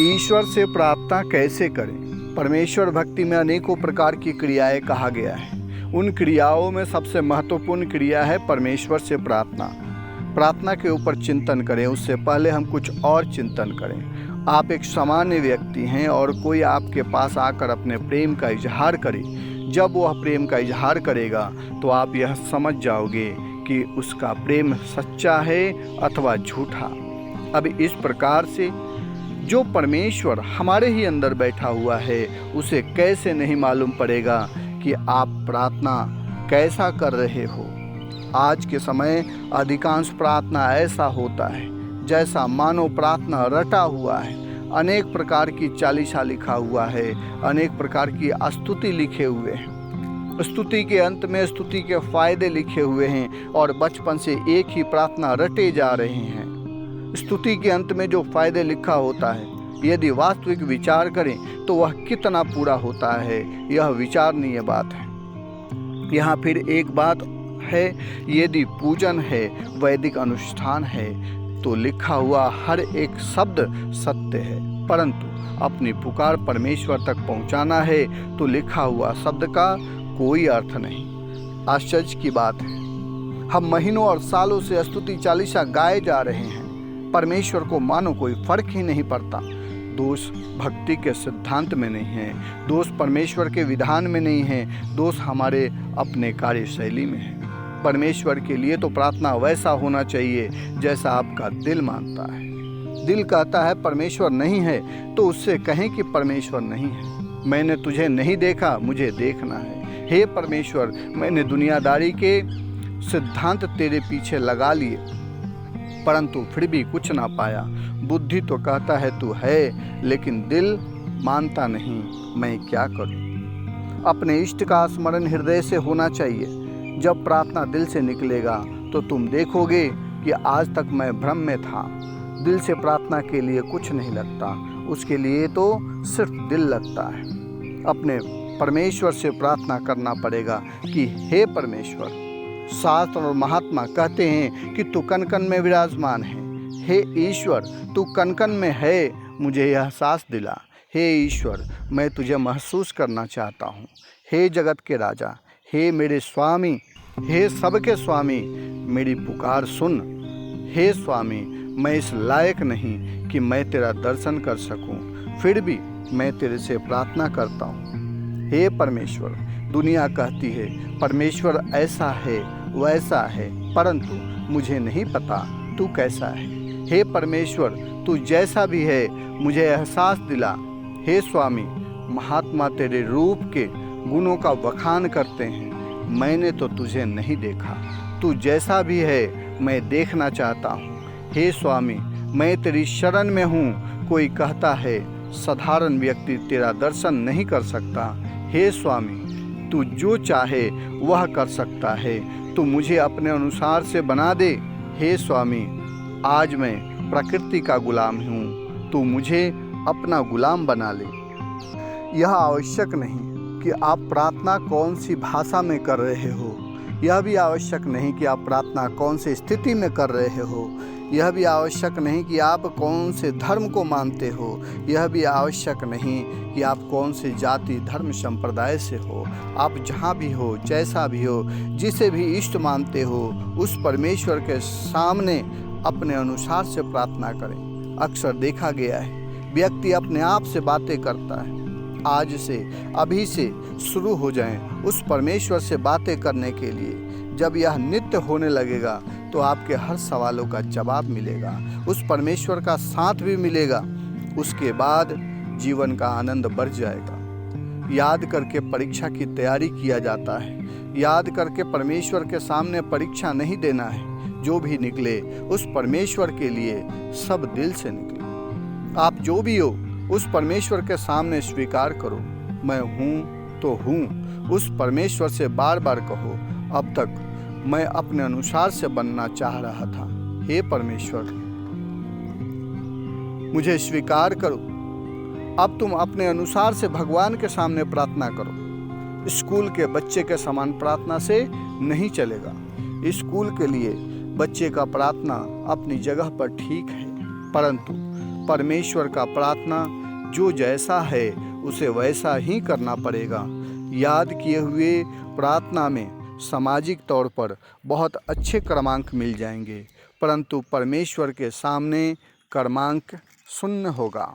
ईश्वर से प्रार्थना कैसे करें? परमेश्वर भक्ति में अनेकों प्रकार की क्रियाएं कहा गया है। उन क्रियाओं में सबसे महत्वपूर्ण क्रिया है परमेश्वर से प्रार्थना। प्रार्थना के ऊपर चिंतन करें, उससे पहले हम कुछ और चिंतन करें। आप एक सामान्य व्यक्ति हैं और कोई आपके पास आकर अपने प्रेम का इजहार करे। जब वह प्रेम का इजहार करेगा तो आप यह समझ जाओगे कि उसका प्रेम सच्चा है अथवा झूठा। अब इस प्रकार से जो परमेश्वर हमारे ही अंदर बैठा हुआ है उसे कैसे नहीं मालूम पड़ेगा कि आप प्रार्थना कैसा कर रहे हो। आज के समय अधिकांश प्रार्थना ऐसा होता है जैसा मानो प्रार्थना रटा हुआ है। अनेक प्रकार की चालीसा लिखा हुआ है, अनेक प्रकार की स्तुति लिखे हुए हैं। स्तुति के अंत में स्तुति के फायदे लिखे हुए हैं और बचपन से एक ही प्रार्थना रटे जा रहे हैं। स्तुति के अंत में जो फायदे लिखा होता है, यदि वास्तविक विचार करें तो वह कितना पूरा होता है, यह विचारणीय बात है। यहाँ फिर एक बात है, यदि पूजन है, वैदिक अनुष्ठान है तो लिखा हुआ हर एक शब्द सत्य है, परंतु अपनी पुकार परमेश्वर तक पहुँचाना है तो लिखा हुआ शब्द का कोई अर्थ नहीं। आश्चर्य की बात है, हम महीनों और सालों से स्तुति चालीसा गाए जा रहे हैं, परमेश्वर को मानो कोई फर्क ही नहीं पड़ता। दोष भक्ति के सिद्धांत में नहीं है, दोष परमेश्वर के विधान में नहीं है, दोष हमारे अपने कार्यशैली में है। परमेश्वर के लिए तो प्रार्थना वैसा होना चाहिए जैसा आपका दिल मानता है। दिल कहता है परमेश्वर नहीं है तो उससे कहें कि परमेश्वर नहीं है। मैंने तुझे नहीं देखा, मुझे देखना है। हे परमेश्वर, मैंने दुनियादारी के सिद्धांत तेरे पीछे लगा लिए परंतु फिर भी कुछ ना पाया। बुद्धि तो कहता है तू है, लेकिन दिल मानता नहीं, मैं क्या करूं। अपने इष्ट का स्मरण हृदय से होना चाहिए। जब प्रार्थना दिल से निकलेगा तो तुम देखोगे कि आज तक मैं भ्रम में था। दिल से प्रार्थना के लिए कुछ नहीं लगता, उसके लिए तो सिर्फ दिल लगता है। अपने परमेश्वर से प्रार्थना करना पड़ेगा कि हे परमेश्वर, शास्त्र और महात्मा कहते हैं कि तू कण कण में विराजमान है। हे ईश्वर, तू कण कण में है, मुझे यह एहसास दिला। हे ईश्वर, मैं तुझे महसूस करना चाहता हूँ। हे जगत के राजा, हे मेरे स्वामी, हे सबके स्वामी, मेरी पुकार सुन। हे स्वामी, मैं इस लायक नहीं कि मैं तेरा दर्शन कर सकूं, फिर भी मैं तेरे से प्रार्थना करता हूँ। हे परमेश्वर, दुनिया कहती है परमेश्वर ऐसा है वैसा है, परंतु मुझे नहीं पता तू कैसा है। हे परमेश्वर, तू जैसा भी है मुझे एहसास दिला। हे स्वामी, महात्मा तेरे रूप के गुणों का बखान करते हैं, मैंने तो तुझे नहीं देखा। तू जैसा भी है मैं देखना चाहता हूँ। हे स्वामी, मैं तेरी शरण में हूँ। कोई कहता है साधारण व्यक्ति तेरा दर्शन नहीं कर सकता। हे स्वामी, तू जो चाहे वह कर सकता है, तू मुझे अपने अनुसार से बना दे। हे स्वामी, आज मैं प्रकृति का गुलाम हूँ, तू मुझे अपना गुलाम बना ले। यह आवश्यक नहीं कि आप प्रार्थना कौन सी भाषा में कर रहे हो, यह भी आवश्यक नहीं कि आप प्रार्थना कौन सी स्थिति में कर रहे हो, यह भी आवश्यक नहीं कि आप कौन से धर्म को मानते हो, यह भी आवश्यक नहीं कि आप कौन से जाति धर्म संप्रदाय से हो। आप जहाँ भी हो, जैसा भी हो, जिसे भी इष्ट मानते हो, उस परमेश्वर के सामने अपने अनुसार से प्रार्थना करें। अक्सर देखा गया है व्यक्ति अपने आप से बातें करता है। आज से, अभी से शुरू हो जाएं उस परमेश्वर से बातें करने के लिए। जब यह नित्य होने लगेगा तो आपके हर सवालों का जवाब मिलेगा, उस परमेश्वर का साथ भी मिलेगा। उसके बाद जीवन का आनंद बढ़ जाएगा। याद करके परीक्षा की तैयारी किया जाता है, याद करके परमेश्वर के सामने परीक्षा नहीं देना है। जो भी निकले उस परमेश्वर के लिए सब दिल से निकले। आप जो भी हो उस परमेश्वर के सामने स्वीकार करो, मैं हूँ तो हूँ। उस परमेश्वर से बार बार कहो, अब तक मैं अपने अनुसार से बनना चाह रहा था, हे परमेश्वर मुझे स्वीकार करो। अब तुम अपने अनुसार से भगवान के सामने प्रार्थना करो। स्कूल के बच्चे के समान प्रार्थना से नहीं चलेगा। स्कूल के लिए बच्चे का प्रार्थना अपनी जगह पर ठीक है, परंतु परमेश्वर का प्रार्थना जो जैसा है उसे वैसा ही करना पड़ेगा। याद किए हुए प्रार्थना में सामाजिक तौर पर बहुत अच्छे क्रमांक मिल जाएंगे, परंतु परमेश्वर के सामने क्रमांक 0 होगा।